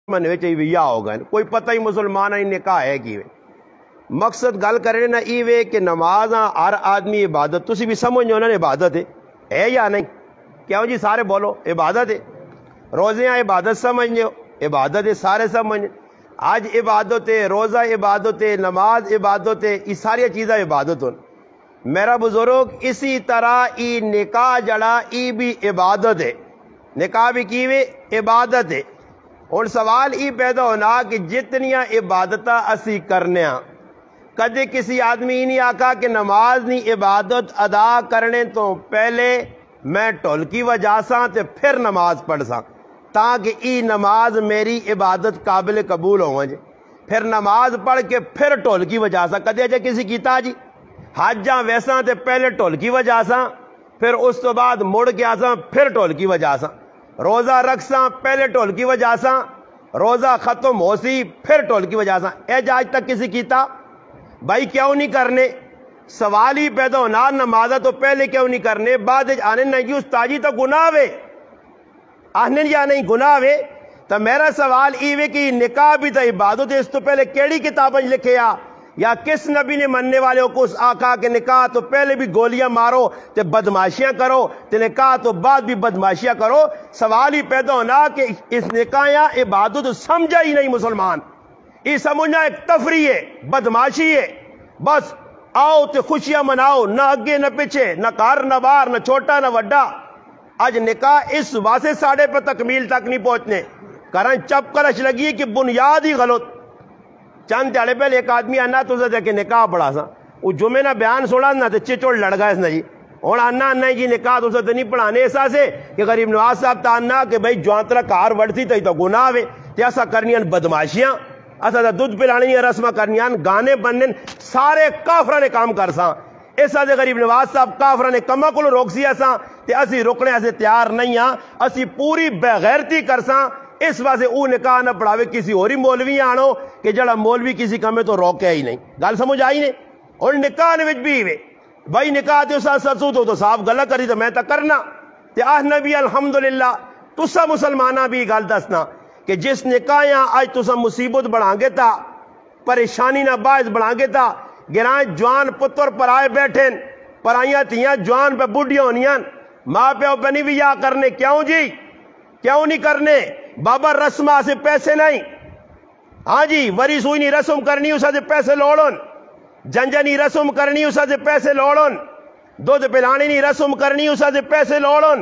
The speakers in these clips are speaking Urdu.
من وچ ویا ہو گئے کوئی پتہ ہی مسلمان ہی نکاح ہے کی مقصد گل کرے نا ای وے کہ نماز ہر آدمی عبادت تسی بھی سمجھو نا عبادت ہے یا نہیں کیوں جی سارے بولو عبادت ہے روزے عبادت سمجھو عبادت ہے سارے سمجھ آج عبادت ہے روزہ عبادت ہے نماز عبادت ہے یہ ساری چیزیں عبادت ہوں میرا بزرگ اسی طرح ای نکاح جڑا ای بھی عبادت ہے نکاح بھی کی وے عبادت ہے اور سوال ای پیدا ہونا کہ جتنیاں عبادتاں اسی کرنے ہاں کدے کسی آدمی نہیں آکا کہ نماز نہیں عبادت ادا کرنے تو پہلے میں ٹولکی وجہ ساں تے پھر نماز پڑھ ساں تاکہ ای نماز میری عبادت قابل قبول ہو جائے پھر نماز پڑھ کے پھر ٹولکی وجہ ساں کدے جے کسی کیتا جی حج جاں ویساں تے پہلے ٹولکی وجہ ساں پھر اس تو بعد مڑ کے آساں پھر ٹولکی وجہ ساں روزہ رکھساں پہلے ٹولکی وجہ ساں روزہ ختم ہو سی پھر ٹولکی وجہ ساں اے آج تک کسی کیتا بھائی کیوں نہیں کرنے سوال ہی پیدا ہونا نمازہ تو پہلے کیوں نہیں کرنے بعد آنے نہیں استاجی تو گناہ وے آنے یا نہیں گناہ وے تو میرا سوال ای وے کہ نکاح بھی تو عبادت ہے اس تو پہلے کیڑی کتابیں لکھے یا کس نبی نے مننے والے کو آقا کہ نکاح تو پہلے بھی گولیاں مارو تے بدماشیاں کرو تے نکاح تو بعد بھی بدماشیاں کرو سوال ہی پیدا ہونا کہ اس نکاح یا عبادت سمجھا ہی نہیں مسلمان یہ سمجھنا ایک تفریح ہے بدماشی ہے بس آؤ تے خوشیاں مناؤ نہ اگے نہ پیچھے نہ کار نہ بار نہ چھوٹا نہ وڈا آج نکاح اس واسطے ساڑھے پہ تکمیل تک نہیں پہنچنے کرن چپ کلش لگی کہ بنیاد ہی غلط چند تیڑے پہلے ایک آدمی آنا تو سے کہ نکاح پڑھا سا وہ جمعے نہ بیان سوڑا نہ تے چچوڑ لڑ گئے اس نے جی اور آنا جی نکاح تو سے نہیں پڑھانے ایسا سے کہ غریب نواز صاحب تا آنا کہ بھئی جوانترہ کار وڑتی تو گناہ وے تے ایسا کرنیاں بدماشیاں ایسا دودھ پلانی رسمہ کرنیاں گانے بننے سارے کافرہ نے کام کر ساں ایسا سے غریب نواز صاحب کافرہ نے کمہ کو روک سی ایسا تے اسی رکنے ایسے تیار نہیں ہاں اسی پوری بغیرتی کر ساں اس واسطے او نکاح نہ پڑھاوے کسی اوری مولوی آنو کہ جڑا مولوی کسی کمے تو روکے ہی نہیں گل سمجھ آئی نہیں اور نکاح نے وچ بھی وے بھائی نکاح تے اسا سسود تو صاف گلا کری تو میں تا کرنا تے نبی الحمدللہ تسا مسلمانہ بھی گل دسنا کہ جس نکاح آج تسا مصیبت بڑھا گے تا پریشانی نہ باعث بڑھا گے تا گرائیں جوان پتر پر آئے بیٹھیں پرائیاں تیاں جوان پہ بوڑھیاں ہونیاں ماں پیو پہ نہیں بھی یا کرنے کیوں جی کیوں نہیں کرنے بابا رسمہ سے پیسے نہیں ہاں جی وری سوئی نہیں رسم کرنی اسا سے پیسے لوڑن جنجنی رسم کرنی اسا سے پیسے لوڑن دودھ پلانی نہیں رسم کرنی اسا سے پیسے لوڑن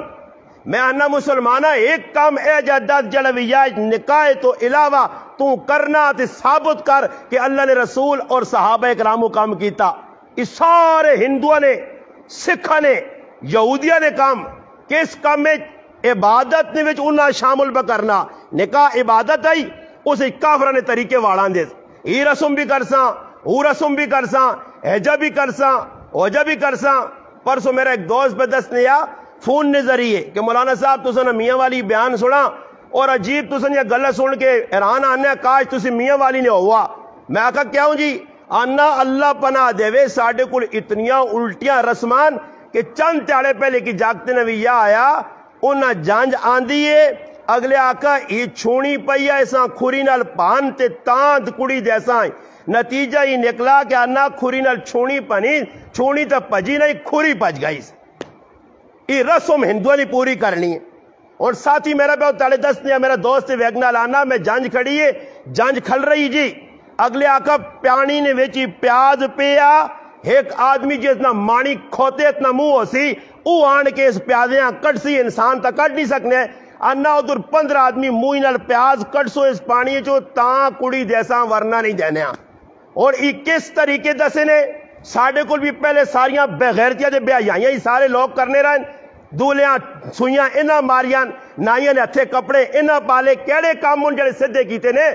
میں آنا مسلمانہ ایک کام اے جدد جلویہ نکاح تو علاوہ تو کرنا تے ثابت کر کہ اللہ نے رسول اور صحابہ اکرام کام کیتا اس سارے ہندووں نے سکھا نے یہودیہ نے کام کس کام میں عبادت نے وچ انہاں شامل بکرنا نکاح عبادت ہے اسے کافرہ نے طریقے واڑان دے ای رسم بھی کرساں او رسم بھی کرساں حجہ بھی کرساں اوجہ بھی کرساں پرسوں میرا ایک دوست پہ دست نیا فون نے ذریعے کہ مولانا صاحب تو سن میاں والی بیان سنا اور عجیب تو سن یہ گلہ سن کے حیران آنے کاش تو سے میاں والی نے ہوا میں آکھا کیوں جی آنا اللہ پناہ دے وے ساڑھے کل اتنیاں الٹیاں رسمان کہ چند تیارے پہلے کی جاگتے نویہ آیا انہاں جانج آندی ہے اگلے آقا یہ چھوڑی پہیا ایسا کھوری نال پانتے تاند کڑی جیسا نتیجہ ہی نکلا کہ آنا کھوری نال چھوڑی پنی چھوڑی تا پجی نہیں کھوری پج گئی یہ رسم ہندوہ نے پوری کرنی ہے اور ساتھی میرا بہت تالے دست نہیں ہے میرا دوست ویگنا لانا میں جانج کھڑی ہے جانج کھل رہی جی اگلے آقا پیانی نے ویچی پیاز پیا ایک آدمی جی اتنا مانی کھوتے اتنا منہ ہو سی او آن کے اس پیازیاں کٹ سی انسان تا کٹ نہیں سکنے انا ادھر 15 آدمی موئی نال پیاز کٹ سو اس پانی جو تاں کڑی جیسا ورنہ نہیں دینے اور ای کس طریقے دسے نے ساڑھے کل بھی پہلے ساریاں بغیرتیاں دے بیایاں ہی سارے لوگ کرنے رہن دولیاں سوئیاں انہاں ماریاں نائیاں نے ہتھے کپڑے انہاں پالے کیڑے کام ان جڑے صدے کیتے نے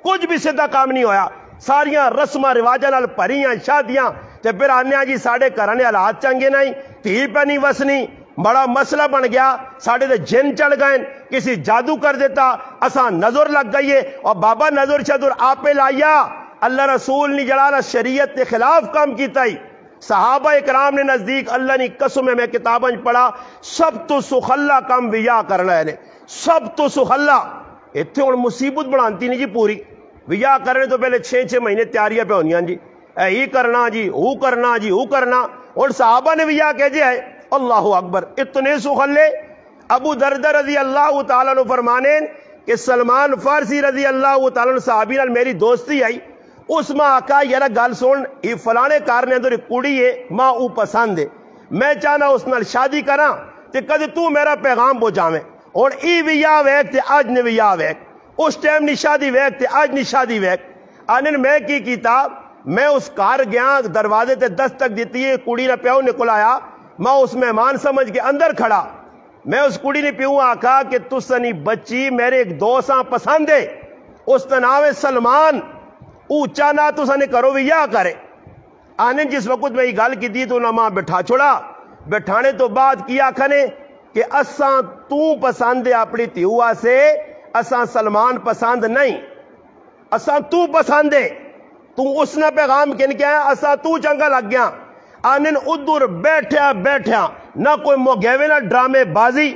کچھ بھی صدہ کام نہیں ہویا ساریاں رسمہ رواجہ نال پریاں شادیاں تے پھر آنے جی ساڑھے کرانے حالات چنگے نہیں تھی پہ نہیں وسنی بڑا مسئلہ بن گیا ساڑھے دے جن چڑھ گئے کسی جادو کر دیتا اساں نظر لگ گئی ہے اور بابا نظر شدر آپے لائیا اللہ رسول نے جڑانا شریعت کے خلاف کام کیتا ہی صحابہ اکرام نے نزدیک اللہ نے قسم میں کتابیں پڑھا سب تو سخلہ کام ویا کرنا ہے سب تو سخلہ اتنے ہوں مصیبت بناتی نہیں جی پوری. ویاہ کرنے تو پہلے 6 مہینے تیاریاں پہ ہونیاں جی, اے کرنا جی, وہ کرنا جی, وہ کرنا. اور صحابہ نے ویاہ کہہ دیا ہے. اللہ اکبر, اتنے سخلے. ابو دردہ رضی اللہ تعالیٰ عنہ فرمانے کہ سلمان فارسی رضی اللہ تعالیٰ عنہ صحابی نال میری دوستی آئی. اس ماں آقا یار گل سن, یہ فلانے کارنے اندر کڑی ہے, ماں او پسند ہے, میں چاہنا اس نال شادی کراں تے کدے تو میرا پیغام پہنچاویں. اور ای ویاہ ویک تے اج نے ویاہ ویک, اس ٹائم نی شادی ویک تے اج نی شادی ویک. آنن میں کی کیتا, میں اس کار گیا, دروازے تے دستک دیتی ہے, کڑی نہ پیو نکل آیا, میں اس مہمان سمجھ کے اندر کھڑا. میں اس کڑی نے پیوں آکھا کہ تسنی بچی میرے ایک دوستاں پسند ہے, اس کا نام ہے سلمان, اونچا نہ تسنے کرو ویاہ کرے. آنن جس وقت میں یہ گل کی دی تو نہ ماں بٹھا چھوڑا. بٹھانے تو بعد کیا کھنے کہ اساں تو پسند ہے اپنی تیوا سے, اساں سلمان پسند نہیں, اساں تو پسند ہے. تو اس نے پیغام کن کیا ہے, اساں تو چنگا لگ گیا. آنن ادھر بیٹھیا نہ کوئی موگیوے نہ ڈرامے بازی,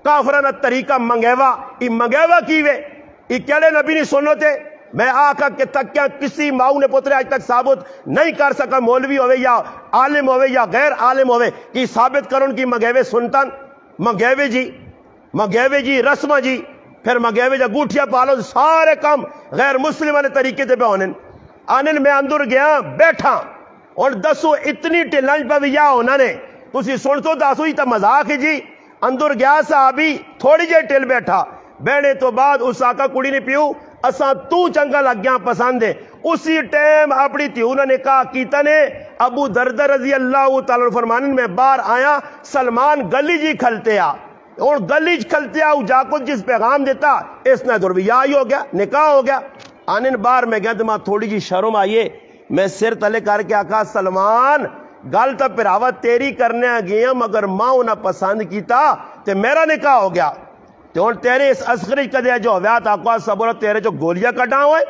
کافرانہ طریقہ منگیوا. ای منگیوا کیوے, ای کیڑے نبی نہیں سنو تے. میں آقا کے تک کیا کسی ماؤں نے پترے آج تک ثابت نہیں کر سکا, مولوی ہوئے یا عالم ہوئے یا غیر عالم ہوئے, کہ ثابت کرن کی منگیوے سنتن. منگیوے جی رسمہ جی, پھر منگیوے جا گوٹھیا پالو, سارے کام غیر مسلمانے طریقے تے پہ ہونن. آنن میں اندر گیا بیٹھا, اور دسو اتنی ٹلنج پہ ویاہ ہونا نے, تسی سن تو دسو ہی تا مذاق ہے جی. اندر گیا صحابی تھوڑی جے ٹل بیٹھا, بیٹھنے تو بعد اس آقا کڑی نے پیو اساں تو چنگا لگ گیا پسند ہے. اسی ٹائم اپنی تیونہ نے کہا کیتا نے. ابو دردہ رضی اللہ تعالیٰ فرمانن میں باہر آیا, سلمان گلی جی کھلتے آ, اور گلی جی کھلتے آ جا کو جس پیغام دیتا اس نے درویاہ ہی ہو گیا, نکاح ہو گیا. آنن باہر میں گیا تو ماں تھوڑی جی شرم آئیے, میں سر تلے کر کے آکھا سلمان گل تو پراوا تیری کرنے گیا, مگر ماں انہیں پسند کیتا تے میرا نکاح ہو گیا. تو تیرے اس اصغری کدے جو ہویا تاکوا صبر, تیرے جو گولیاں کٹا ہوئے,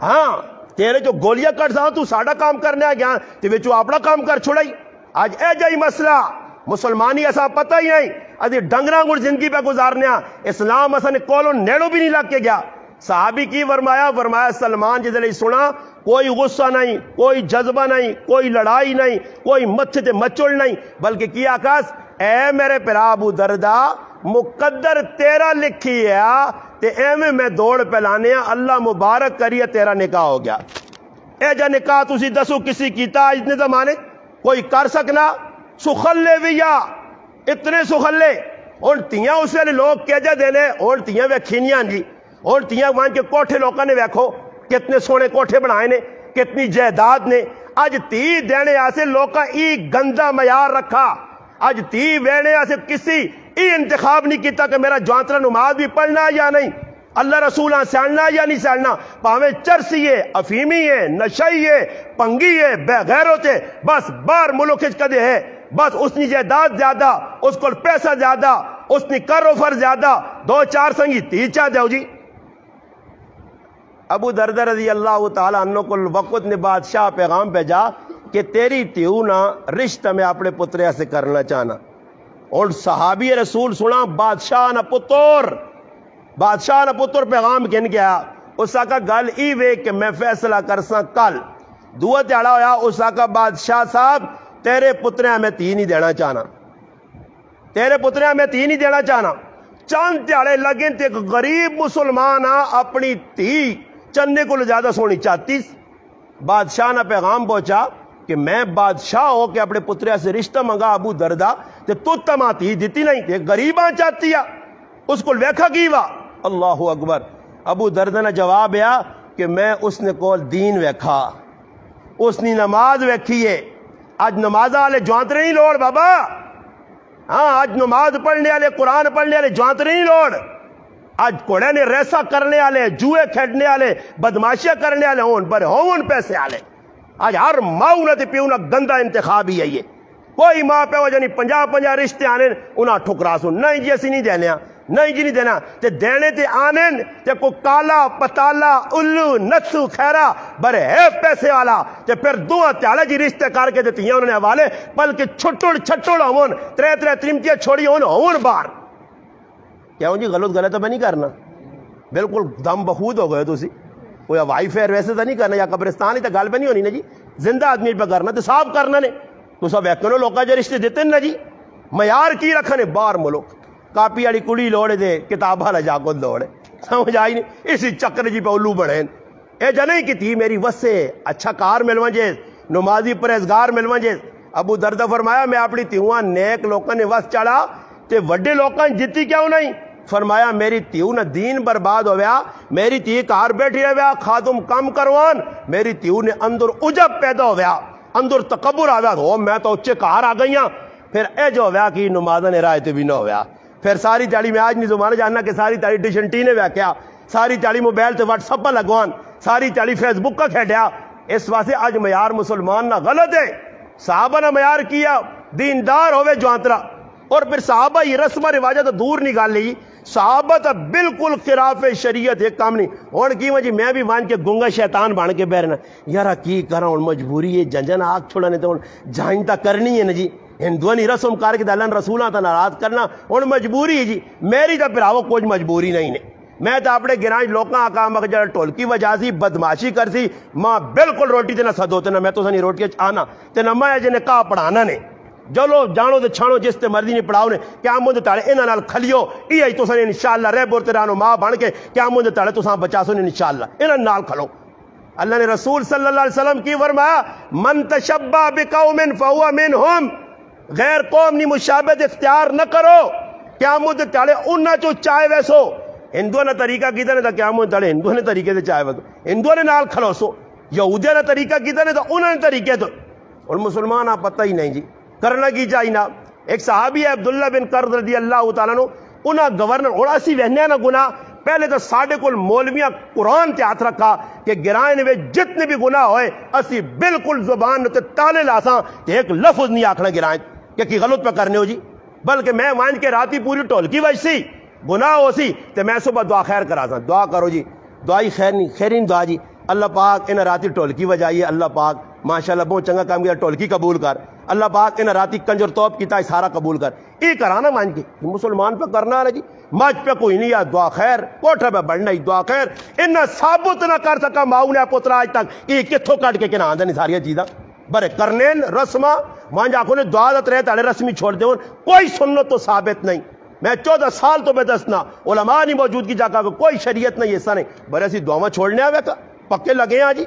ہاں تیرے جو گولیاں کٹ سا تو ساڑا کام کرنے گیا تے وچو اپنا کام کر چھڑائی. آج اے جائی مسئلہ مسلمانی ایسا پتہ ہی نہیں, ادھی ڈنگراں گڑ زندگی پہ گزارنے, اسلام ایسا نے کولوں نیڑوں بھی نہیں لگ کے گیا. صحابی کی فرمایا سلمان جدے لئی سنا, کوئی غصہ نہیں, کوئی جذبہ نہیں, کوئی لڑائی نہیں, کوئی متھے تے مچڑ نہیں, بلکہ کیا کاس اے میرے پرا ابو دردہ مقدر تیرا لکھی ہے تے ایویں میں دوڑ پہلانے, اللہ مبارک کریے تیرا نکاح ہو گیا. اے جا نکاح تسی دسو کسی کیتا اتنے زمانے کوئی کر سکنا؟ سخلے بھی یا اتنے سخلے. اور تیاں اسے والے لوگ کہہ جا دینے, اور تیاں ویکھینیاں جی, اور تیاں مان کے کوٹھے لوگوں نے ویکھو کتنے سونے کوٹھے بنائے نے, کتنی جائیداد نے. اج تی دینے آسے لوکا ای گندا معیار رکھا, اج تی وینے آسے کسی ای انتخاب نہیں کیتا کہ میرا جوانترا نماز بھی پڑھنا یا نہیں, اللہ رسولہ سیڑنا یا نہیں سیڑنا, پاویں چرسی ہے, افیمی ہے, نشائی ہے, پنگی ہے, بے غیرت ہے, بس بار ملک کدے ہے, بس اس نے جائیداد زیادہ, اس کو پیسہ زیادہ, اس نے کروفر زیادہ, 2-4 سنگی تیچا دیو جی. ابو دردہ رضی اللہ تعالیٰ عنہ کو وقت نے بادشاہ پیغام بھیجا کہ تیری تیونا رشتہ میں اپنے پترے سے کرنا چاہنا. اور صحابی رسول سنا بادشاہ نہ پتر پیغام کن گیا. اس کا گل ای وے کہ میں فیصلہ کرساں کل. دعا تیڑا ہویا, اس کا بادشاہ صاحب تیرے پترے میں تی نہیں دینا چاہنا, تیرے پترے میں تی نہیں دینا چاہنا. چند تیڑے لگیں تے غریب مسلمان اپنی تی چننے کو زیادہ سونی چاہتی. بادشاہ نہ پیغام پہنچا کہ میں بادشاہ ہو کے اپنے پترے سے رشتہ منگا ابو دردہ تے تو تماتی دیتی نہیں تے غریباں چاہتی ہے, اس کو ویکھا گیوا. اللہ اکبر. ابو دردہ نے جواب ہے کہ میں اس نے کول دین ویکھا, اس نے نماز ویکھیے. آج نماز والے جوانترے نہیں لوڑ بابا, ہاں آج نماز پڑھنے والے قرآن پڑھنے والے جوانترے نہیں لوڑ. آج کوڑے نے ریسا کرنے والے, جوئے کھیڈنے والے, بدماشیاں کرنے والے ہون پر ہون پیسے والے. آج ہر ماؤں نہ تے پیو نہ گندا انتخاب ہی ہے یہ. کوئی ماں پیو جانی 50 رشتے آنے انہاں ٹھکرا سن, نہیں جی اسی نہیں دینا, نہیں جی نہیں دینا. تے دینے تے آنے تے کو کالا پتالا الو نتھو خیرا برے ہے پیسے والا, تے پھر دعا تیالے جی رشتے کر کے دیتیاں انہوں نے حوالے, بلکہ چھٹڑ ہون, ترے ترمتیاں چھوڑی ہون بار. کیا ہوں جی غلط تو میں نہیں کرنا, بالکل دم بخود ہو گئے تسی کوئی ہوائی فیر ویسے تو نہیں کرنا یا قبرستان ہی تو گل پہ نہیں ہونی نا جی زندہ آدمی پہ کرنا تو صاف کرنا نے تو سب ایکنو لوگوں جو رشتے دیتے نا جی معیار کی رکھنے باہر ملک کاپی والی کڑی لوڑے دے کتاب والا جا کو دوڑے سمجھ آئی نہیں اسی چکر جی پہ الو بڑھیں اے جنہیں کی تھی میری وسے اچھا کار ملواں جے نمازی پرہیزگار ملواں جے ابو دردہ فرمایا میں اپنی تیواں نیک لوگوں نے وس چڑھا تے وڈے لوگوں جتی کیوں نہیں فرمایا میری تیو نہ دین برباد ہو گیا میری تی کار بیٹھی رہا خاتم کم کروان میری تیو نے اندر عجب پیدا ہو گیا اندر تکبر آ گیا ہو میں تو اچھے کار آ گئی ہاں پھر اے جو ہو گیا کہ نمازہ نے رائے تے بھی نہ ہو گیا پھر ساری تیاری میں آج نہیں زمانہ جاننا کہ ساری تیاری ڈشن ٹی نے کیا ساری تیاری موبائل تے واٹس اپ لگوان ساری تیاری فیس بک کا کھیڈیا اس واسطے آج معیار مسلمان نہ غلط ہے صحابہ نے معیار کیا دیندار ہوئے جوانترا اور پھر صحابہ یہ رسم رواجہ تو دور نکال لی صحابہ تو بالکل خلاف شریعت ایک کام نہیں اور کی وجہ میں بھی مان کے گنگا شیطان بان کے بیرنا یارا کی کرا ہوں مجبوری ہے جنجن آگ چھوڑانے تو جائن تا کرنی ہے نا جی ہندوانی رسم کار کے دلن رسولہ تا ناراض کرنا اور مجبوری ہے جی میری تو پھراو کوئی مجبوری نہیں نے میں تو اپنے گرانج لوکاں آقا مقجر ٹولکی وجہ سی بدماشی کر سی ماں بالکل روٹی تے نہ سدو تے نہ میں تو سنی روٹی آنا تے نہ میں جنے کہا پڑھانا نے جلو جانو تے چھانو جس تے مرضی نہیں پڑھاؤ نے کیا مجھے تاڑے انہاں نال کھلیو ای آئی تو سنی انشاءاللہ رہ بورتے رانو ماں بان کے کیا مجھے تاڑے تو ساں بچا سنی انشاءاللہ انہاں نال کھلو اللہ نے رسول صلی اللہ علیہ وسلم کی فرمایا من تشبہ بقوم فہو منہم غیر قوم نی مشابہت اختیار نہ کرو کیا مجھے تاڑے انہاں چو چاہے ویسو ہندوؤں نے طریقہ کیتا نے تو کیا مجھے تاڑے ہندوؤں نے طریقے سے چاہے ویسو ہندوؤں نے نال کھلو سو یہودیہ نے طریقہ کیتا نے تو انہوں نے طریقے تو اور مسلمان آپ پتہ ہی نہیں جی کرنا کی چاہیے نا ایک صحابی ہے عبداللہ بن قرض رضی اللہ تعالیٰ عنہ انہاں گورنر اور اسی وہنے نا گناہ پہلے تو ساڑھے کل مولویاں قرآن تے ہاتھ رکھا کہ گرائن میں جتنے بھی گناہ ہوئے اسی بالکل زبان تے تالے لاساں تے ایک لفظ نہیں آکھنا گرائن کہ کی غلط پہ کرنے ہو جی بلکہ میں مان کے راتی پوری ٹول کی وجہ سی گناہ ہو سی تے میں صبح دعا خیر کرا سا دعا کرو جی دعائی خیر نہیں خیرین دعا جی اللہ پاک انہیں راتی ٹولکی وجائیے اللہ پاک ماشاءاللہ بہت چنگا کام کیا ٹولکی قبول کر اللہ پاک انہیں راتی کنجر توپ کیتا ہے سارا قبول کر یہ کرانا مان کے مسلمان پہ کرنا ہے جی مجھ پہ کوئی نہیں ہے دعا خیر کوٹھا پہ بڑھنا ہی دعا خیر انہیں ثابت نہ کر سکا ماؤں نے پترا آج تک کہ کتھوں کٹ کے کنا آندھا نہیں ساری چیزاں برے کرنے رسمہ مان جا کو نے دعا دت رہے تاڑے رسمی چھوڑ دے کوئی سنت تو ثابت نہیں میں 14 سال تو میں دسنا علماء نہیں موجود کی جاکا کوئی شریعت نہیں ایسا نہیں برے سی دعا چھوڑنے آوے کا پکے لگے ہیں جی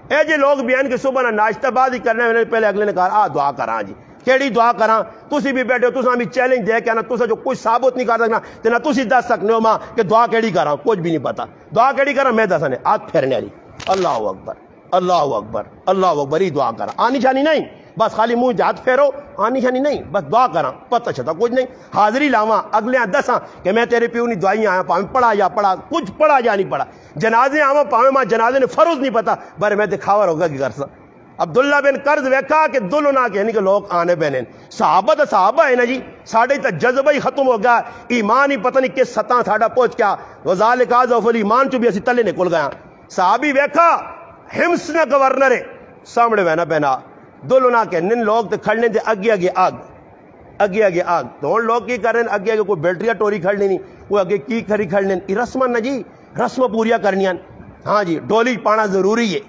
اے جی لوگ بیان کے صبح ناشتہ بعد ہی کرنے پہلے اگلے نے کہا دعا کراں جی کیڑی دعا کراں تسی بھی بیٹھے ہو تساں بھی چیلنج دے کہ نا تساں جو کچھ ثابت نہیں کر سکنا تے نہ تسی دس سکنے ہو ماں کہ دعا کیڑی کراں کچھ بھی نہیں پتا دعا کیڑی کراں میں دسنے ہاتھ پھیرنے والی اللہ اکبر اللہ اکبر اللہ اکبر ہی دعا کراں آنی جانی نہیں بس خالی منہ ہاتھ پھیرو آنی جانی نہیں بس دعا کراں پتہ چلتا کچھ نہیں حاضری لاواں اگلے دساں کہ میں تیرے پیو نہیں دعائیں آیا پاویں پڑھا یا پڑھا کچھ پڑھا یا نہیں پڑھا جنازے آواں پاویں ماں جنازے نے فرض نہیں پتا بارے میں دکھاوا ہوگا کہ کر سا عبداللہ بن قرض ویکھا کہ دلو نہ کہنی کہ لوگ آنے بہنیں صحابہ تو صحابہ ہے نا جی ساڑھے تا جذبہ ہی ختم ہو گیا ایمان ہی پتہ نہیں کس سطح ساڑھا پہنچ گیا وذالک اضعف الایمان چو بھی اسی تلے نکل گیا صحابی ویکھا ہمس نہ گورنر ہے سامنے بہنا بہنا دلو نہ کہنن لوگ تے کھڑنے تے اگے اگے آگ تو لوگ کی کریں اگے اگے کوئی بیٹریاں ٹوری کھڑنی نہیں کوئی اگے کی کھڑی کھڑنے یہ رسم نہ جی رسم پوریا کرنیاں ہاں جی ڈولی پانا ضروری ہے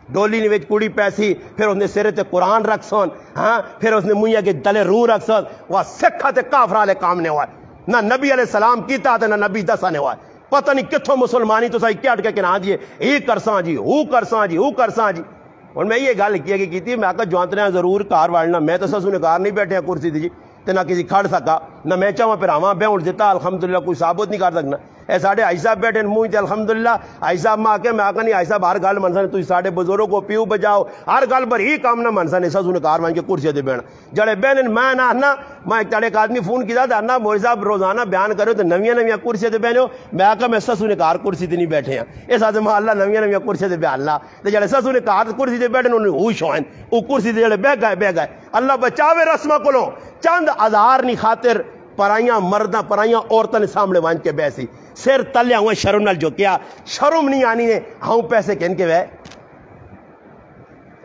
ڈولی نے وچ کڑی پیسی پھر اس نے سرے تے قرآن رکھ سون ہاں پھر اس نے منہ کے دلے روح رکھ سون وہ سکھا تے کافر والے کام نے ہوا نہ نبی علیہ السلام کیتا تے نہ نبی دسا نے ہوا پتہ نہیں کتھوں مسلمانی تو سائی کیا اٹکے کہ نہ دیے یہ کرساں جی وہ کرساں جی وہ کرساں جی اور میں یہ گل کی میں آکا جوانتنے ضرور کار واڑنا میں تو سسو نے کار نہیں بیٹھے کرسی دی جی تے نہ کسی کھڑ سکا نہ میں چاہاں پھر آواں بیٹھ دیتا الحمدللہ کوئی ثابت نہیں کر سکنا اے ساڑھے آئی صاحب بیٹھے منہ تے الحمدللہ آئی صاحب میں آکے میں آکا نہیں آئی صاحب ہر گل منسا نے تھی ساڑھے بزرگوں کو پیو بجاؤ ہر گل پر ہی کام نہ منسا نے سسو نے کار مان کے کرسی دے بیٹھنا جڑے بہن میں نہ آنا میں ایک ایک آدمی فون کیا تھا نا مولوی صاحب روزانہ بیان کرو تو نویاں کرسی دے بہنو میں آکا میں سسو نے کار کرسی تے نہیں بیٹھے ہیں اس آدھے میں اللہ نویاں کرسی دے بیان لا تے جڑے سسو نے کار کرسی دے بیٹھے انہوں نے ہوش ہوئیں وہ کرسی دے جڑے بہ گئے اللہ بچاوے رسمہ کولوں چند ہزار نہیں خاطر پرائیاں مرداں پرائیاں عورتاں نے سامنے وان کے بیسی سر تلیا ہوئے شرم نال جو کیا شرم نہیں آنی نے ہاؤں پیسے کہن کے وے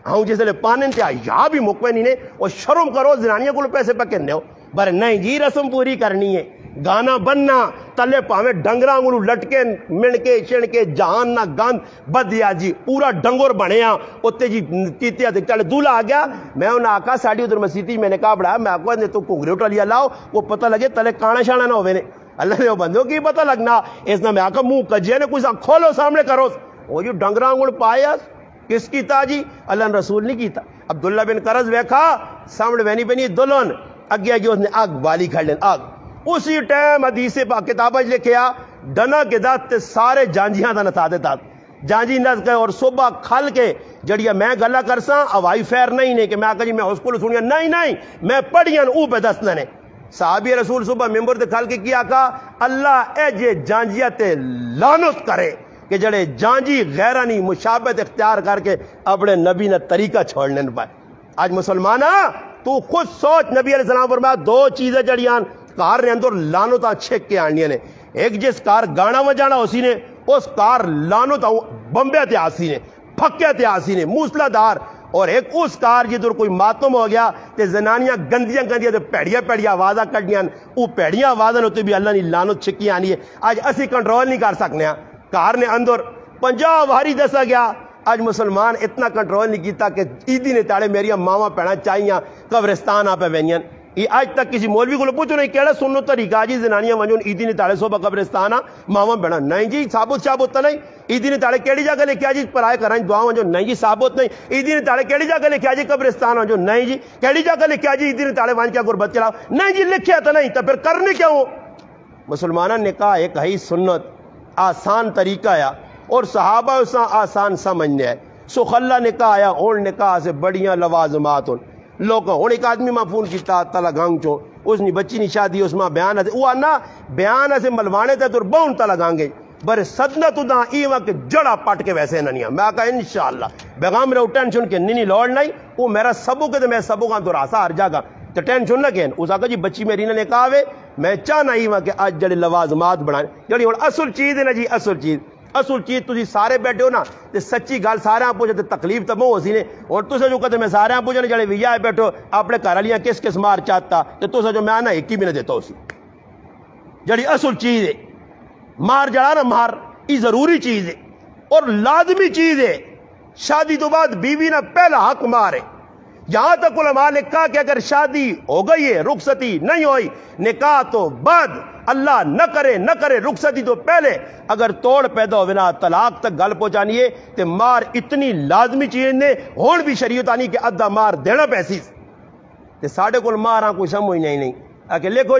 ہاؤں جس لئے پانن تے یا بھی مکوے نہیں نے اور شرم کرو زنانیاں کو پیسے پہ کہنے ہو بارے نہیں جی رسم پوری کرنی ہے گانا بننا تلے پاویں ڈنگراں کو لٹکے منکے چھڑکے جہان نہ گند بدیا جی پورا ڈنگر بنیا اوتے جی کیتے تے چل دولہا آ گیا میں انہاں آکھا ساڈی ادھر مسیتی میں نے کہا بڑا میں آکھا نے تو گھنگرے ٹالیا لاؤ وہ پتہ لگے تلے کانا شانا نہ ہوے نے اللہ نے بندو کی پتہ لگنا اس نے میں آکھا منہ کجے نے کوئی کھولو سامنے کرو وہ جو ڈنگراں کو پایا کس کیتا جی اللہ نے رسول نہیں کیتا عبداللہ بن قرض ویکھا سامنے بینی بینی دلہن اگے اگے اس نے آگ بالی کھڑ لین آگ اسی ٹائم حدیث پاک کتابیں لکھیا ڈنا کے دات سارے جانجیاں دا نتا دیتا جانجی نس گئے اور صبح کھل کے جڑیا میں گلا کرساں ہوائی فیر نہیں نے کہ میں آکھا جی میں اس کو سنیا نہیں میں پڑھیاں او پہ دسنا نے صحابی رسول صبح ممبر تے کھل کے کیا کہا اللہ اے جے جانجیاں تے لعنت کرے کہ جڑے جانجی غیرانی مشابہت اختیار کر کے اپنے نبی نے طریقہ چھوڑنے پائے آج مسلمانہ تو خود سوچ نبی علیہ السلام فرمایا دو چیزیں جڑیاں کار نے اندر لانوتا چھک کے آنیاں نے ایک جس کار گانا وجانا اسی نے اس کار لانوتا بمبے تے آسی نے پھکے تے آسی نے موسلا دار اور ایک اس کار جدھر کوئی ماتم ہو گیا تے زنانیاں گندیاں تے پیڑیاں آوازاں کٹنیاں وہ پیڑیاں آوازاں ہوتے بھی اللہ نے لانت چھکی آنی ہے آج اسی کنٹرول نہیں کر سکنے ہیں کار نے اندر 50 واری دسا گیا آج مسلمان اتنا کنٹرول نہیں کیتا کہ عیدی نے تاڑے میری ماما پینا چاہیاں قبرستان آپ وینیاں یہ آج تک کسی مولوی کو پوچھو نہیں کہڑا سنو طریقہ جی زنانیاں ونجون عیدی نے تاڑے صبح قبرستان ماما پینا نہیں جی ثابت تو نہیں عیدی نے تاڑے کیڑی جگہ لکھیا جی پرائے کرائیں دعا ونجو نہیں جی ثابت نہیں عیدی نے تاڑے کیڑی جگہ لکھیا جی قبرستان ونجو نہیں جی کیڑی جگہ لکھیا جی عیدی نے تاڑے وان کیا غربت چلاؤ نہیں جی لکھیا تو نہیں تو پھر کرنے کیا ہو مسلمانہ نکاح ایک ہی سنت آسان طریقہ آیا اور صحابہ اسا آسان سمجھنے ہے سخلا نکاح آیا اور نکاح سے بڑیاں لوازمات ہوں لوگ ہوں ایک آدمی ماں فون کیتا تلا گانگ چو اس نے بچی نہیں شادی اس ماں بیان ہے وہ آنا بیان ہے سے ملوانے تے تو بہن تلا گانگے برے صدنہ تو دا ایوہ کہ جڑا پاٹ کے ویسے ننیا میں کہا انشاءاللہ بیغام رہو ٹینشن کے نینی لوڑ نہیں وہ میرا سبو کے تو میں سبو کا تو راسا ہر جاگا تو ٹینشن نہ کہیں اس آقا جی بچی میری نے کہا ہوئے میں چاہنا ایوہ کہ آج جڑے لوازمات بڑھائیں جڑی ہون اصل چیز ہے نا جی اصل چیز تجھے سارے بیٹھے ہو نا تے سچی گال سارے ہاں پوچھتے تکلیف تو ہو سی نے اور تو سے جو کہتے میں سارے ہاں پوچھنے جڑے ویا ہے بیٹھو اپنے گھر والیاں کس مار چاہتا تو سے جو میں آنا ایک ہی بھی نہ دیتا اسی جڑی اصل چیز ہے مار جڑا نا مار یہ ضروری چیز ہے اور لازمی چیز ہے شادی تو بعد بیوی نہ پہلا حق مار ہے یہاں تک علماء نے کہا کہ اگر شادی ہو گئی ہے رخصتی نہیں ہوئی نکاح تو بعد اللہ نہ کرے رخصتی تو پہلے اگر توڑ پیدا ہوئے نا طلاق تک گل پہنچانی ہے تو مار اتنی لازمی چیز نے ہون بھی شریعت آنی کہ ادھا مار دینا پیسی تے ساڑھے کل ماراں کوئی سمجھ نہیں کہ لکھو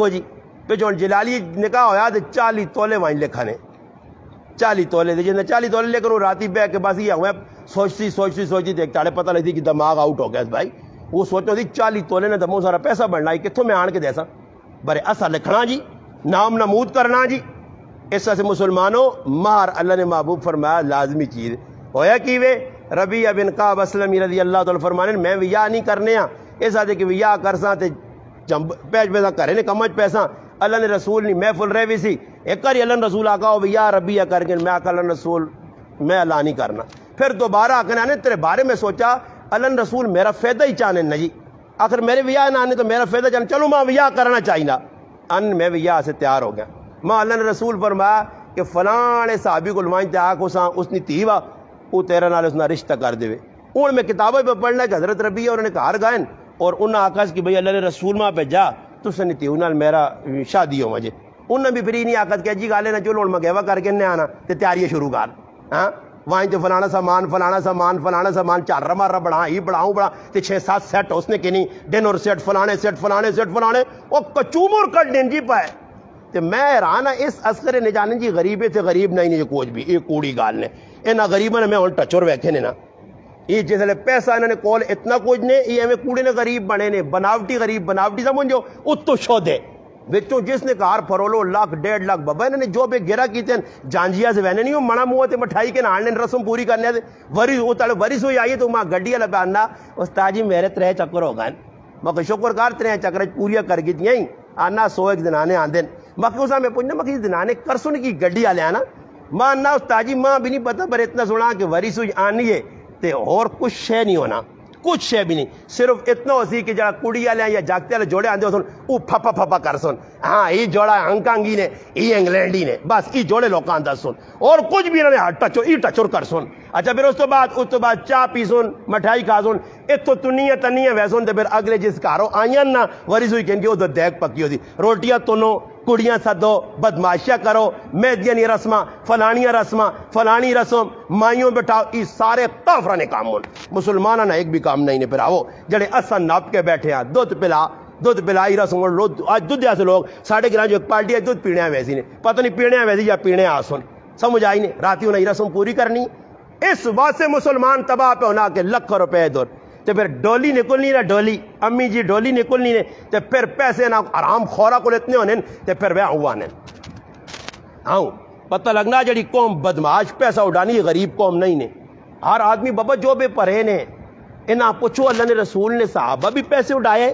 جی پہ جو جلالی نکاح ہویا تو 40 تولے وائن لکھانے 40 تولے دے جنہیں 40 تولے لے کر وہ راتی بے کے باس یہ ہوئے سوچتی ایک تاڑے پتہ لگتی کہ دماغ آؤٹ ہو گیا بھائی وہ سوچتا تھی 40 تولے نے دمو سارا پیسہ بڑھنا ہے کتوں میں آن کے دیسا برے ایسا لکھنا جی نام نمود کرنا جی اس سے مسلمانوں مہر اللہ نے محبوب فرمایا لازمی چیز ہویا کی وے ربیع بن کعب اسلمی رضی اللہ تعالی فرمانے میں ویا نہیں کرنے ہاں ایسا دے کہ ویا کرساں تے پیج پیسہ کرے نے کمج پیسہ اللہ نے رسول نہیں محفل رہ بھی سی ایک کر اللہ نے رسول آقا ہو ویا ربیع کر کے میں آقا اللہ رسول میں اللہ نہیں کرنا پھر دوبارہ آقا نے تیرے بارے میں سوچا اللہ نے رسول میرا فائدہ ہی چاہنے نہ جی آخر میرے ویا نہ آنے تو میرا فائدہ چاہنے چلو ماں ویا کرنا چاہینا میں ویا سے تیار ہو گیا ماں اللہ نے رسول فرمایا کہ فلانے صحابی کو لوائیں تے آکو ساں اس نے تیوا وہ تیرا نال اس نے رشتہ کر دے ان میں کتابیں پہ پڑھنا کہ حضرت ربیع انہوں نے کہار گائن اور انہوں نے آکاش کہ بھئی اللہ نے رسول ماں پہ جا تو سے نہیں تیو نال میرا شادی ہو مجھے انہوں نے بھی پھر نہیں آکاش کہ جی گالے نہ چلو میں گیوہ کر کے نہیں آنا تے تیاری شروع کر ہاں وہاں تو فلانا سامان چار رہا بڑھا ہی بڑھاؤں بڑھا تے 6-7 سیٹ اس نے کنی ڈنر سیٹ فلانے وہ کچومر کٹ دین جی پائے تے میں حیران اس عسکر نے جانے جی غریبے تے غریب نہیں جو کوچ بھی یہ کوڑی گال نے انہاں غریباں نے میں ہن ٹچور ویکھے نے نا یہ جسے پیسہ انہوں نے کول اتنا کچھ نے یہ ہمیں کوڑے نے غریب بنے نے بناوٹی غریب بناوٹی سمجھو اتو شودے وچوں جس نے کار پرولو لاکھ 1.5 لاکھ بابا انہوں نے جو بے گرا کیتے ہیں جانجیا سے وینے نہیں ہو منا موہ تے مٹھائی کے نالنے رسم پوری کرنے سے وریس ہوئی آئیے تو ماں گڈی والا پہننا استاد جی میرے 3 چکر ہو گئے میں کہ شکر کار 3 چکر پوریا کر گئی تھی آنا 100 ایک دنانے آندے میں کہ اسا میں پوچھنا میں کہ دنانے کرسن کی گڈی والے آنا ماں آنا استاد جی ماں بھی نہیں پتا پر اتنا سنا کہ وریس ہوئی آنی ہے تے اور کچھ شے نہیں ہونا کچھ شے بھی نہیں، صرف اتنا ہو سی کہ جڑا کڑی والے یا جاگتے والے جوڑے آندے سن وہ پھپا پھپا کر سن، ہاں یہ جوڑا ہانگ کانگی نے، یہ انگلینڈی نے، بس یہ جوڑے لوگ آندہ سن، اور کچھ بھی انہوں نے ٹچور کر سن۔ اچھا پھر اس تو بعد چاہ پی سن، مٹھائی کھا سن، اتو تنیاں ویسن تے پھر اگلے جس گھروں آئیں نا ورز ہوئی کہیں گے ادھر دیکھ پکی ہوتی، روٹیاں تنو، کڑیاں سدو، بدماشیاں کرو، مہدیاں نی رسماں، فلانیاں رسماں، فلانی رسم، مائیوں بٹھاؤ، یہ سارے کافراں نے کام ہون، مسلمانوں نے ایک بھی کام نہیں نے پھراو، جڑے اساں ناپ کے بیٹھے ہیں، دودھ پلائی رسم، آج دودھ ایسے لوگ ساڑھے گران جو ایک پارٹی ہے دودھ پینے ہیں ویسی نے، پتہ نہیں پینے ہیں ویسی یا پینے آسن، سمجھ آئی نہیں، راتی انہیں رسم پوری کرنی، اس واسطے مسلمان تباہ پہ ہونا کہ لکھ روپے دور، تے پھر ڈولی نکلنی نہ ڈولی، امی جی ڈولی نکلنی نے، تے پھر پیسے نہ آرام خورا کو اتنے ہونے، تے پھر وہ ہوا نے آؤں پتہ لگنا جڑی قوم بدماش پیسہ اڑانی غریب قوم نہیں نے، ہر آدمی بابا جو بے پرے نے، انہاں پوچھو اللہ نے رسول نے صحابہ بھی پیسے اڑائے،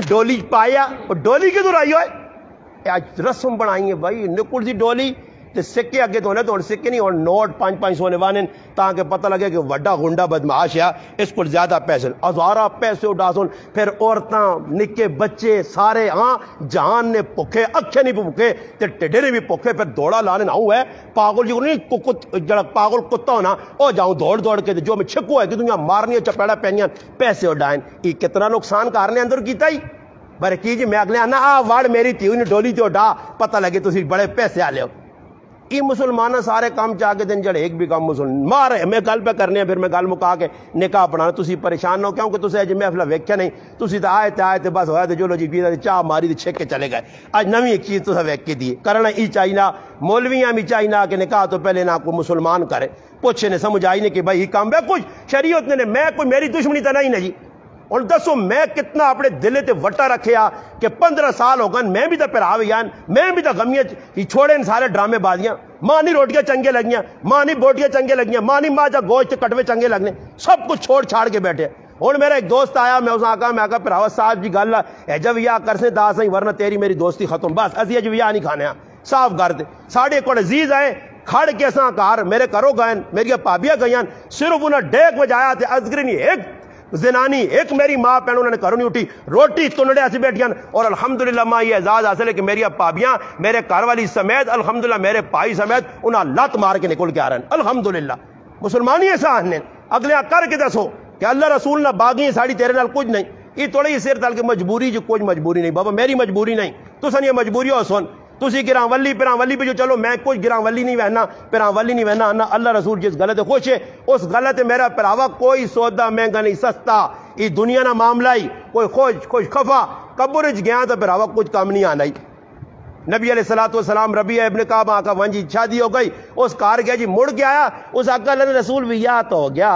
ڈولی پایا، اور ڈولی کی دور آئی ہوئے، آج رسم بنائی ہے بھائی، نکل دی ڈولی، تے سکے اگے تو ہونے سکے نہیں، اور نوٹ 500 نے وانے تاکہ پتہ لگے کہ وڈا گنڈا بدمعاش ہے، اس کو زیادہ پیسے، ہزارہ پیسے اڑا سن، پھر عورتاں نکے بچے سارے، ہاں جہان نے پکھے، اکھے نہیں پکھے تے ٹڈے نے بھی پکھے، پھر دوڑا لانے نہ ہے پاگل جو نہیں جڑا پاگل کتا ہونا او جاؤں دوڑ کے جو میں چھکو ہے کہ دنیا مارنی چپیڑا پہنیاں پیسے اڑائیں، یہ کتنا نقصان کارنے اندر کیتا ہی بارے کی جی میں اگلے آنا واڑ میری تھی انہیں ڈولی تے اڑا، پتہ لگے تسی بڑے پیسے آ لے ہو، یہ مسلمانہ سارے کام چاہ کے دن جڑے ایک بھی کام مسلمان مار ہے، میں گل پہ کرنے ہیں، پھر میں گل مکا کے نکاح پڑھانا، تسی پریشان نہ کیوں کہ تسی اج محفلہ ویکھیا نہیں، تسی تو آئے تے بس ہویا تے جو لو جی پیدا چاہ ماری تے چھک کے چلے گئے، اج نویں ایک چیز تسا ویکھ کے دی کرنا ای چاہینا، مولویاں بھی چاہینا کہ نکاح تو پہلے نہ کوئی مسلمان کرے، پوچھے نے سمجھ آئی نے کہ بھائی یہ کام ہے کچھ شریعت نے میں کوئی میری دشمنی تو نہیں جی، اور دسو میں کتنا اپنے دلے تے وٹا رکھیا کہ 15 سال ہو گئے میں بھی تو پھراو یان، میں بھی تو غمیاں چھوڑے ان سارے ڈرامے بازیاں، ماں نہیں روٹیاں چنگے لگیاں، ماں نہیں بوٹیاں چنگے لگیاں، ماں نہیں ماں گوشت کٹوے چنگے لگنے، سب کچھ چھوڑ چھاڑ کے بیٹھے، اور میرا ایک دوست آیا، میں اس آقا میں پھراوا صاحب جی گل ہے جب یا کر سے دا سہی ورنہ تیری میری دوستی ختم، بس اسی اج ویا نہیں کھانے صاف کر دے، ساڑھے کو عزیز آئے کھڑ کے اساں کار میرے کرو گئے، میری پابیاں گئیاں، صرف انہیں ڈیک بجایا تے ازگری نہیں ایک زنانی ایک میری ماں پہن انہوں نے کرو نہیں اٹھی، روٹی تنڑے ایسے بیٹھیاں، اور الحمدللہ ماں یہ اعزاز حاصل ہے کہ میری پابیاں میرے گھر والی سمیت الحمدللہ میرے پائی سمیت انہیں لت مار کے نکل کے آ رہے ہیں، الحمدللہ مسلمانی ایسا نے اگلے کر کے دسو کہ اللہ رسول نہ باغی ساڑی تیرے نال کچھ نہیں، یہ تھوڑی سر تل کے مجبوری جو کوئی مجبوری نہیں بابا، میری مجبوری نہیں، تو سن یہ مجبوری ہو سن، تسی گراں ولی پراں ولی پہ جو چلو میں کچھ گراں ولی نہیں وہنا پراں ولی نہیں وہنا، اللہ رسول جس غلط خوش ہے اس غلط میرا پراوا کوئی سودا مہنگا نہیں سستا، یہ دنیا نہ معاملہ ہی کوئی خوش خفا قبر گیا تو پراوا کچھ کام نہیں آنا ہی۔ نبی علیہ الصلوۃ والسلام ربیعہ ابن کعب آقا ونجی شادی ہو گئی، اس کار گیا جی مڑ کے آیا، اس آقا اللہ رسول بھی یا تو ہو گیا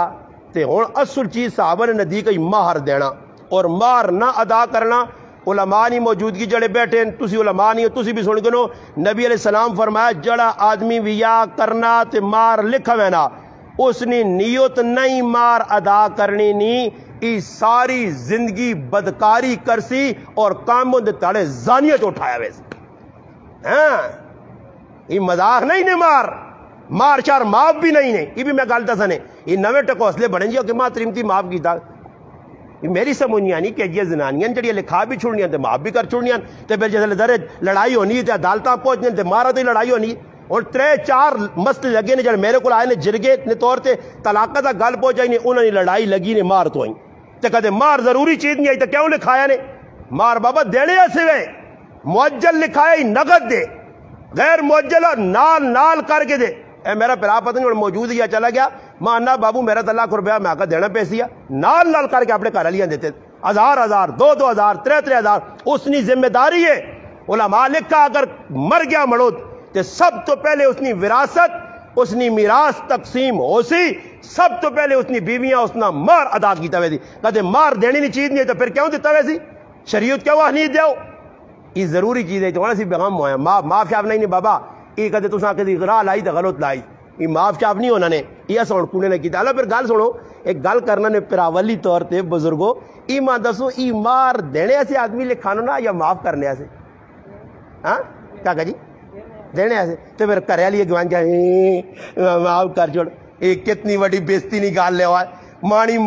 تے ہن اصل چیز صحابہ نے ندی کئی مہر دینا اور مہر نہ ادا کرنا، علماء نہیں موجودگی جڑے بیٹھے ہیں، تسی علماء نہیں ہو تسی بھی سن گنو، نبی علیہ السلام فرمایا جڑا آدمی ویا کرنا تے مار لکھا وینا اس نے نیت نہیں مار ادا کرنی نہیں، ای ساری زندگی بدکاری کرسی اور کاموں دے تاڑے زانیت اٹھایا ویسے، ہاں یہ مذاق نہیں نے مار چار معاف بھی نہیں نے، یہ بھی میں گل دسنے یہ نویں ٹکوسلے بڑھیں جی کہ ماں تریمتی معاف کیتا، میری سمجھ نہیں آنی کہ یہ زنانیاں جڑی لکھا بھی چھوڑنیاں تے معاف بھی کر چھوڑنیاں تے پھر جیسے درے لڑائی ہونی تے عدالتاں پہنچنے تے مارا تے لڑائی ہونی، اور 3-4 مسئلے لگے نے جڑے میرے کو آئے نے جرگے نے طور تے طلاقہ دا گل پہنچائی نے انہوں نے لڑائی لگی نے مار تو آئی تے کہتے مار ضروری چیز نہیں آئی تے کیوں لکھایا نے مار بابا دینے ایسے گئے، معجل لکھایا ہی نقد دے، غیر معجل نال کر کے دے، اے میرا پھرا پتہ نہیں موجود ہی چلا گیا مانا بابو میرا تو لاکھ روپیہ میں آقا دینا پیسیا نال کر کے اپنے گھر والیاں دیتے، 1000 2000 3000 اس نے ذمہ داری ہے، علماء لکھا اگر مر گیا مڑود تے سب تو پہلے اس نے وراثت اس نے میراث تقسیم ہو سی، سب تو پہلے اس نے بیویاں اس نے مار ادا کیتا وے دی، کہتے مار دینی نہیں چیز نہیں تو پھر کیوں دیتا وے سی، شریعت کیا وہ نہیں دیو، یہ ضروری چیز ہے تو سی پیغام ہویا معاف شاف نہیں بابا، یہ کہتے تساں کدی راہ لائی تو غلط لائی، یہ معاف شاف نہیں ہونا نے یہ سن کونے نے کیتا، اللہ پھر گل سنو ایک گل کرنا نے پراولی طور تے بزرگو ای ماں دسو ای مار دینے ایسے آدمی لکھانو نا یا معاف کرنے ایسے، ہاں کیا جی دینے ایسے تو پھر کرے لیے گوان جائے معاف کر چھوڑ، یہ کتنی بڑی بےزتی نہیں گال لے ہوا ہے، مانی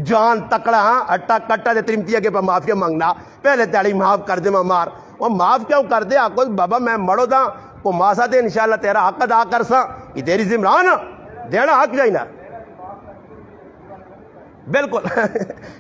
جان تکڑا اٹا کٹا دے ترمتی کے پا معافی مانگنا پہلے تیڑی معاف کر دے مار وہ معاف کیوں کر دے آکو بابا میں مڑو دا کو ماسا دے انشاءاللہ تیرا حق ادا کر سا یہ تیری ذمران دینا حق جائینا بالکل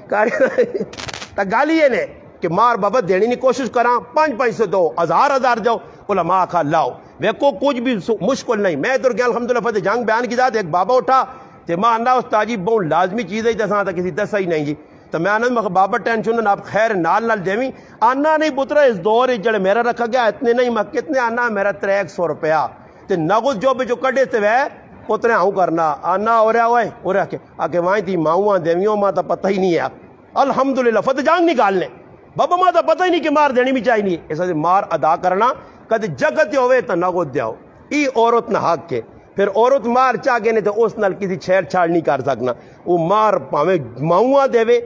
تا گالی یہ نے کہ مار بابا دینی نہیں کوشش کراں 500 دو 1000 جاؤ علماء کھا لاؤ ویکو کچھ بھی مشکل نہیں میں ادھر گیا الحمدللہ فتح جنگ بیان کی ذات ایک بابا اٹھا تے ماں اندہ استاجی بہت لازمی چیز ہے دساں تا کسی دسا ہی نہیں جی تو میں آنا بابا ٹینشن آپ خیر نال دیویں آنا نہیں پترا اس دور جڑے میرا رکھا گیا اتنے نہیں میں کتنے آنا میرا 300 روپیہ تے نغز جو کڈے تے وے اتنے آؤں کرنا آنا ہو رہا ہوئے ہو رہا کہ آکے وہاں تھی ماؤں دیویوں ماں تا پتہ ہی نہیں ہے الحمدللہ فتح جنگ نکالنے بابا ماں تا پتہ ہی نہیں کہ مار دینی بھی چاہی نہیں ایسا مار ادا کرنا کدے جگت ہوئے تو نغز دیاؤ ای عورت نہ حق کے پھر عورت مار چاہ گئے تو اس نال کسی چھیڑ چھاڑ نہیں کر سکنا وہ مار پاویں ماؤں دے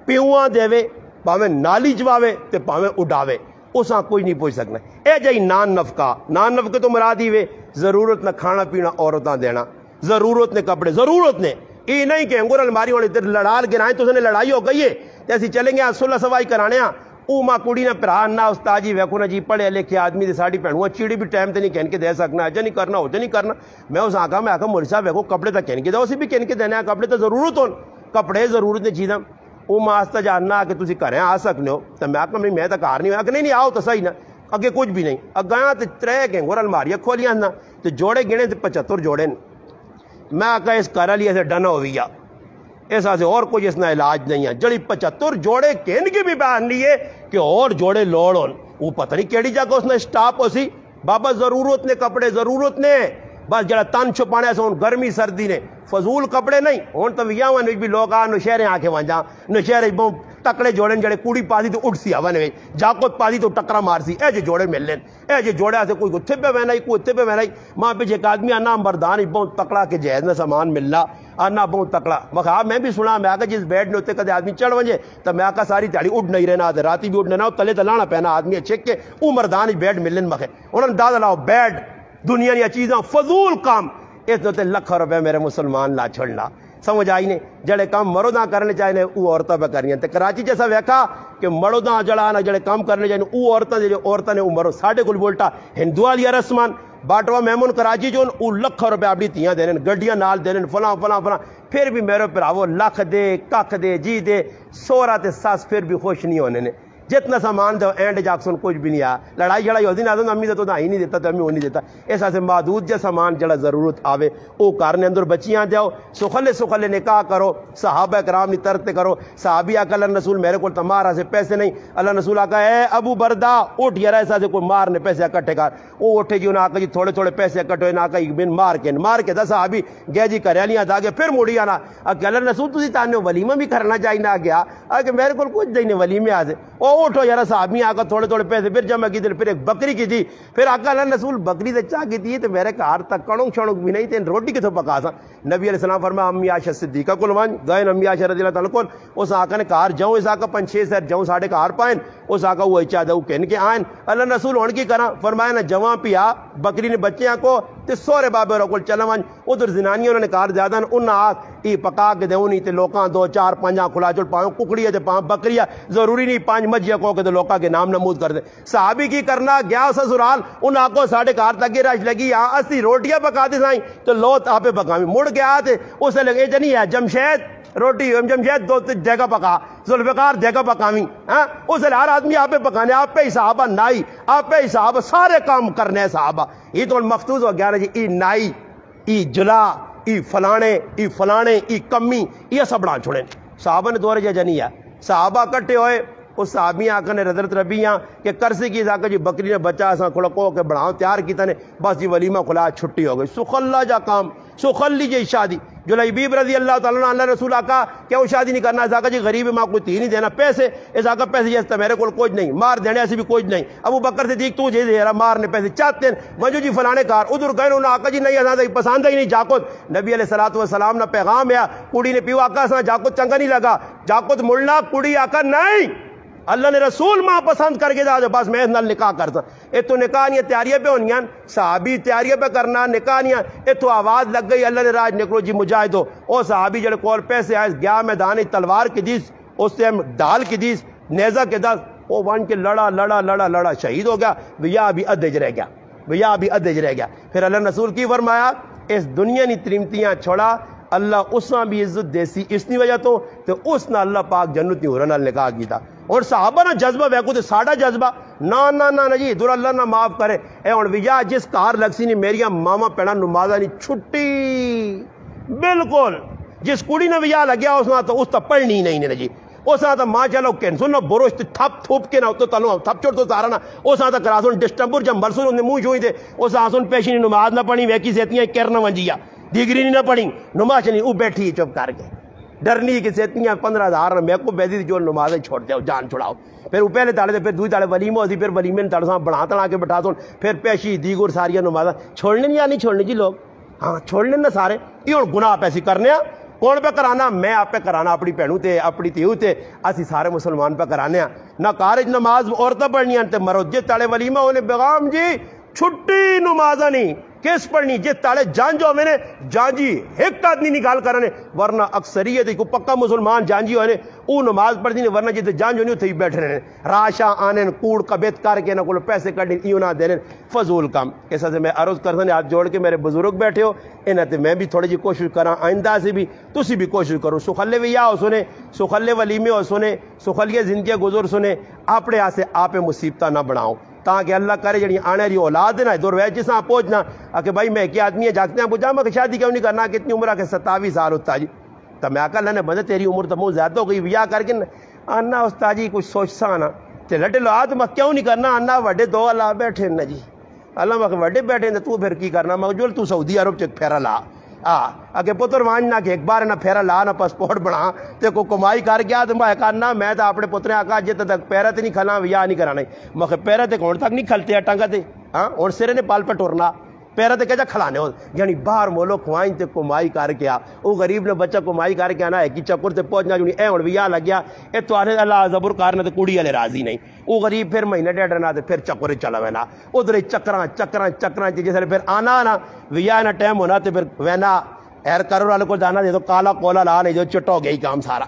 پیواں دے پاویں نالی چواوے تے پاویں اڈاوے اساں کوئی نہیں پوچھ سکنا اے جائی نان نفقے تو مرادی وے ضرورت نہ کھانا پینا عورتاں دینا ضرورت نے کپڑے ضرورت نے یہ نہیں کہ انگور الماری ہونے تے لڑال گرائیں تو نے لڑائی ہو گئی ہے ایسی چلیں گے صلح صفائی کرانے او ماں کڑی نہ پرا نہ استاد جی ویکھو نا جی پڑھے لکھے آدمی دے ساڑی پہنوا چیڑی بھی ٹائم تے نہیں کہن کے دے سکنا اجا نہیں کرنا ہوتے نہیں کرنا میں اس آکھا مولوی صاحب ویکھو کپڑے تا کہن کے دے اسی بھی کہن کے دینا کپڑے تا ضرورت ہون کپڑے ضرورت نے چیزاں او ماں آستا جاننا کہ تسی گھریں آ سکنے ہو تو میں آکھا میں تا کار نہیں ہوا کہ نہیں آؤ تو صحیح نا اگے کچھ بھی نہیں اگاں تے 3 کہ انگور الماریاں کھولیاں نا تے جوڑے گنے تے 75 جوڑے میں آکھا اس کر لیے سے ڈنا ہو گیا ایسا سے اور کوئی اس نہ علاج نہیں ہے جڑی 75 جوڑے کہن کے بھی بیان لیے کہ اور جوڑے لوڑ ہون وہ پتہ نہیں کیڑی جگہ اس نے سٹاپ ہو سی بابا ضرورت نے کپڑے ضرورت نے بس جڑا تن چھپانے سے ہون گرمی سردی نے فضول کپڑے نہیں ہون تو ویاوان بھی لوگ آ نشہریں آ کے وہاں نشہریں بہت تکڑے جوڑیں جڑے کوڑی پاسی تو اٹھ سی ہون وے جاکت پاسی تو ٹکرا مار سی اے جے جوڑے مل لین اے جے جوڑے سے کوئی اتھے پہ وینائی کوئی اتھے پہ وینائی ماں پیچھے ایک آدمی آنا مردان بہت تکڑا کے جہیز میں سامان ملنا آنا بہت تکڑا مخا میں بھی سنا میں آکا جس بیڈ نے ہوتے کدے آدمی چڑھ ونجے تو میں آکا ساری تیاری اٹھ نہیں رہنا آدھے راتی بھی اٹھنے نہ تلے تلانا پہنا آدمی چھک کے او مردان بیڈ ملن مخے انہوں نے دادا لاؤ بیڈ دنیا یا چیزاں فضول کام اس نے لکھ روپے میرے مسلمان لا چھڑنا سمجھ آئی نے جڑے کام مرداں کرنے چاہیے وہ عورتیں پہ کرنی تے کراچی جیسا ویکھا کہ مرداں جڑا نا جڑے کام کرنے چاہیے وہ عورتیں نے وہ مرو ساڈے کول بولٹا ہندو والی رسمان باٹوا میمون کراچی جو وہ لکھ روپے اپنی تیاں دینے گڈیاں نال دینے فلاں فلاں فلاں پھر بھی میرے پراو لکھ دے ککھ دے جی دے سورا تے ساس پھر بھی خوش نہیں ہونے نے جتنا سامان دو اینڈ جاکسن کچھ بھی نہیں آیا لڑائی جڑائی ہوتی نا تو امی تو ہی نہیں دیتا تو امی وہ نہیں دیتا ایسا سے محدود جا سامان جڑا ضرورت آوے او کارنے اندر بچیاں دیو سخلے نکاح کرو صحابہ کرام نی ترتے کرو صحابی آکا اللہ رسول میرے کو تمہارا سے پیسے نہیں اللہ رسول آکا اے ابو بردہ اٹھ یار ایسا سے کوئی مارنے پیسے اکٹھے کر او اٹھے جی انہوں آکا جی تھوڑے پیسے اکٹھے ہوئے آکا بن مار کے دا صحابی گیا جی کریالیاں دا گیا پھر موڑی آنا کہ اللہ رسول تسی تانے ولیمہ بھی کرنا چاہیے نہ گیا کہ میرے کو کچھ دینے ولیمے آجے او اٹھو یار صحابی آکا تھوڑے پیسے پھر جمع کی دل پھر ایک بکری کی تھی پھر آکا اللہ رسول بکری دے چاہ کی تھی تو میرے کار تک کڑنگ شڑنگ بھی نہیں تھی روٹی کتوں پکا سا نبی علیہ السلام فرمایا امی عائشہ صدیقہ کول وان گئے امی عائشہ رضی اللہ تعالیٰ کول اس آکا نے کار جاؤں اس آکا 5-6 سیر جاؤں ساڑھے کار پائیں اس آکا وہ اچھا دو کہن کے آئیں اللہ رسول ہون کی کرا فرمایا نا جوان پیا بکری نے بچیاں کو تے سورے بابے رکول چلا وان ادھر زنانیوں انہوں نے کار زیادہ انہوں آگ ای پکا کے دے نہیں تے لوکاں 2-4-5 کھلا چل پاؤں ککڑی ہے تے پاؤں بکریاں ضروری نہیں 5 مجھیاں کو کہ دے لوکاں کے نام نمود کر دے صحابی کی کرنا گیا سسرال ان آکو ساڑھے کار تک رش لگی یہاں 80 روٹیاں پکا دی سائیں تو لوت آپے پکاویں مڑ گیا تے اسے لگے جنی ہے جمشید روٹی جمشید 2 جگہ پکا ذوالفقار جگہ پکاویں ہاں اسے ہر آدمی آپے پکانے آپ پہ صحابہ نائی آپ پہ صحابہ سارے کام کرنے صحابہ یہ تو محفوظ ہو گیا نا جی ای نائی ای جلا ای فلانے ای کمی یہ سب بڑھا چھوڑیں صحابہ نے دور جنی ہے صحابہ کٹے ہوئے اس صحابی آکا نے حضرت ربیاں کہ کرسی کی آکا جی بکری نے بچہ ایسا کھڑکو کے بڑھاؤں تیار کیتا نے بس جی ولیمہ کھلا چھٹی ہو گئی سخلہ جا کام سخلی جی شادی جلیبیب رضی اللہ تعالیٰ عنہ اللہ رسول آکا کیا وہ شادی نہیں کرنا اس آکا جی غریب ماں کوئی تھی نہیں دینا پیسے اس آکا پیسے جیستا میرے کو کچھ نہیں مار دینے ایسی بھی کچھ نہیں ابو بکر سے دیکھ تو جی دے رہا مارنے پیسے چاہتے ہیں منجو جی فلانے کار ادھر گئے انہوں آکا جی نہیں ایسا پسند ہی نہیں جاکت نبی علیہ السلام نے پیغام ہے کڑی نے پیو آکا سا جاکت چنگا نہیں لگا جاکت ملنا کڑی آکا نہیں اللہ نے رسول ماں پسند کر کے دا بس میں نال نکاح کرتا اے تو نکاح نہیں تیاریاں پہ ہونیاں صحابی تیاریاں پہ کرنا نکاح نہیں اے تو آواز لگ گئی اللہ نے راج نکلو جی مجاہدو او صحابی جڑے کول پیسے آئے گیا میدان تلوار کی دیس اس ٹائم ڈال کی دیس نیزہ کے دس وہ ون کے لڑا شہید ہو گیا بھیا ابھی ادھج رہ گیا رہ گیا پھر اللہ رسول کی فرمایا اس دنیا نی تریمتیاں چھوڑا اللہ اس میں بھی عزت دیسی اس نی وجہ تو اس نہ اللہ پاک جنت نی ہورن نال نکاح کیتا اور صحابہ نہ جذبہ ویکو تے ساڈا جذبہ نہ جی در اللہ نہ معاف کرے اے ہن ویا جس کار لگسی نہیں میریاں ماما پیڑا نمازاں نہیں چھٹی بالکل جس کڑی نے ویا لگیا اس نہ تو اس تا پڑھنی نہیں نے جی اس نہ تو ماں چلو کینسل نہ بروش تھپ تھوپ کے نہ تو تلو تھپ چھوڑ تو سارا نہ اس نہ تو کراسون ڈسٹمبر جب مرسون نے منہ جوئی دے اس آسون پیشی نماز نہ پڑھی ویکی سیتیاں کرنا ونجیا ڈگری نہیں نہ پڑھی نماز نہیں وہ بیٹھی چپ کر کے ڈرنی کہ سیتیاں 15,000 میں کو بیدی جو نمازیں چھوڑ جاؤ جان چھڑاؤ پھر وہ پہلے تاڑے پھر دوئی تاڑے ولیمہ ہوتی پھر ولیمے نے تاڑے بنا تڑا کے بٹھا دوں پھر پیشی دیگر ساریاں نمازیں چھوڑنے یا نہیں چھوڑنے جی لوگ ہاں چھوڑنے نہ سارے یہ ہوں گناہ پیسی کرنے کون پہ کرانا میں آپ پہ کرانا اپنی بھینوں تے اپنی تیو تے اسی سارے مسلمان پہ کرانے نہ کارج نماز عورتیں پڑھنی تے مرد جے تاڑے ولیمہ ہونے بیغام جی چھٹی نمازہ نہیں کس پڑھنی جے تاڑے جانجو میں نے جانجی ایک آدمی نکال کرنے ورنہ اکثریت کو پکا مسلمان جانجی ہونے او نماز پڑھ دینے ورنہ جیتے جانجو نہیں تھی بیٹھ رہے راشا آنے کوڑ کبیت کر کے نہ کل پیسے کڑنے ایوں نہ دینے فضول کام ایسا سے میں عرض کرتا نے ہاتھ جوڑ کے میرے بزرگ بیٹھے ہو انہیں تے میں بھی تھوڑی جی کوشش کرا آئندہ سے بھی تسی بھی کوشش کرو سخلے ویا ہو سنے سخلے ولیمے ہو سنے سخلیے زندگی گزر سنے اپنے ہاتھ سے آپ مصیبتہ نہ بناؤ تاکہ اللہ کرے جڑی آنے والی اولاد ہے نا دور ویج جس پہنچنا کہ بھائی میں کیا آدمی ہے جاگتے ہیں پوچھا میں شادی کیوں نہیں کرنا کتنی عمر ہے کہ 27 سال ہوتا جی تو میں کہا اللہ نے بندے تیری عمر تو بہت زیادہ ہو گئی ویا کر کے آنا استاد جی کچھ سوچتا نا تے لٹے لو آج میں کیوں نہیں کرنا آنا وڈے دو اللہ بیٹھے نا جی اللہ میں وڈے بیٹھے نا تو پھر کی کرنا مجھول تو سعودی عرب چک پھیرا لا اگے پتر واننا کہ ایک بار نہ پھیرا لا نہ پاسپورٹ بنا تے کو کمائی کر گیا تو میں کہنا میں تو اپنے پترے آکا جے تک پیرا تے نہیں کھلا ویا نہیں کرانا میں کہ پیرا تے کون تک نہیں کھلتے ٹانگا تے ہاں اور سرے نے پال پہ ٹورنا پیرا تے کہجا کھلانے ہو یعنی باہر مولو کھوائیں تے کمائی کر کے او غریب نے بچہ کمائی کر کے آنا ہے کہ چکر تے پہنچنا جو اے ہن ویا لگیا اے تو آنے اللہ زبر کارنا تے کڑی والے راضی نہیں او غریب پھر مہینے ڈیڑھ نہ تے پھر چکر چلا وینا ادھر چکراں جیسے پھر آنا نا ویا نہ ٹائم ہونا تے پھر وینا ایر کرو والے کو جانا دے تو کالا کولا لا نہیں جو چٹا ہو گئی کام سارا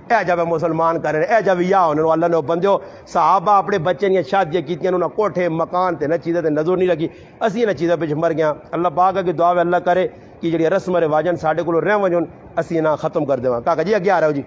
اے جب مسلمان کرے اے جب یا ہونے اللہ نے بندیو صحابہ اپنے بچے نے شادیاں کیتیاں انہاں کوٹھے مکان تے نہ چیزیں تے نظر نہیں لگی اسی نہ چیزیں پچھ مر گیا اللہ پاک کی دعا ہے اللہ کرے کہ جڑی رسم رواجن ساڈے کول رہ ونجن اسی نہ ختم کر دیواں کاکا جی اگے آ رہے ہو جی